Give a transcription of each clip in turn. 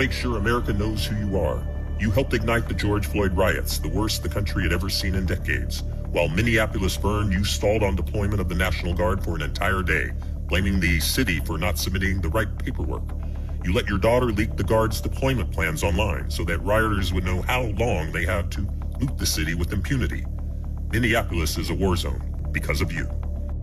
Make sure America knows who you are. You helped ignite the George Floyd riots, the worst the country had ever seen in decades. While Minneapolis burned, you stalled on deployment of the National Guard for an entire day, blaming the city for not submitting the right paperwork. You let your daughter leak the Guard's deployment plans online so that rioters would know how long they had to loot the city with impunity. Minneapolis is a war zone because of you.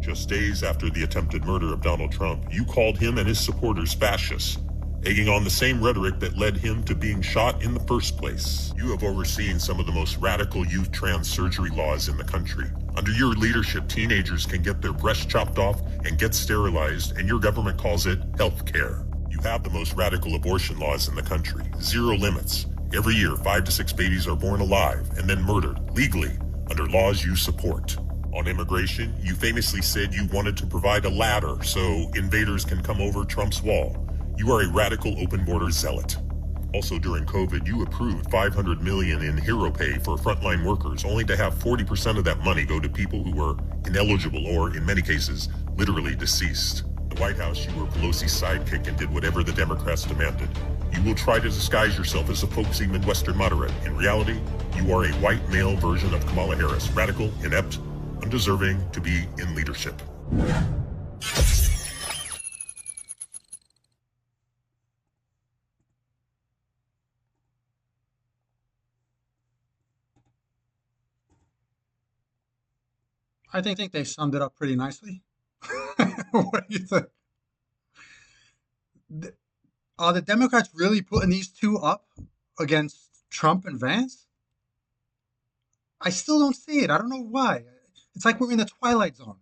Just days after the attempted murder of Donald Trump, you called him and his supporters fascists, egging on the same rhetoric that led him to being shot in the first place. You have overseen some of the most radical youth trans surgery laws in the country. Under your leadership, teenagers can get their breasts chopped off and get sterilized, and your government calls it health care. You have the most radical abortion laws in the country. Zero limits. Every year, 5 to 6 babies are born alive and then murdered, legally, under laws you support. On immigration, you famously said you wanted to provide a ladder so invaders can come over Trump's wall. You are a radical open border zealot. Also during COVID, you approved $500 million in hero pay for frontline workers, only to have 40% of that money go to people who were ineligible or, in many cases, literally deceased. In the White House, you were Pelosi's sidekick and did whatever the Democrats demanded. You will try to disguise yourself as a folksy Midwestern moderate. In reality, you are a white male version of Kamala Harris, radical, inept, undeserving to be in leadership. I think they summed it up pretty nicely. What do you think? Th- Are the Democrats really putting these two up against Trump and Vance? I still don't see it. I don't know why. It's like we're in the twilight zone.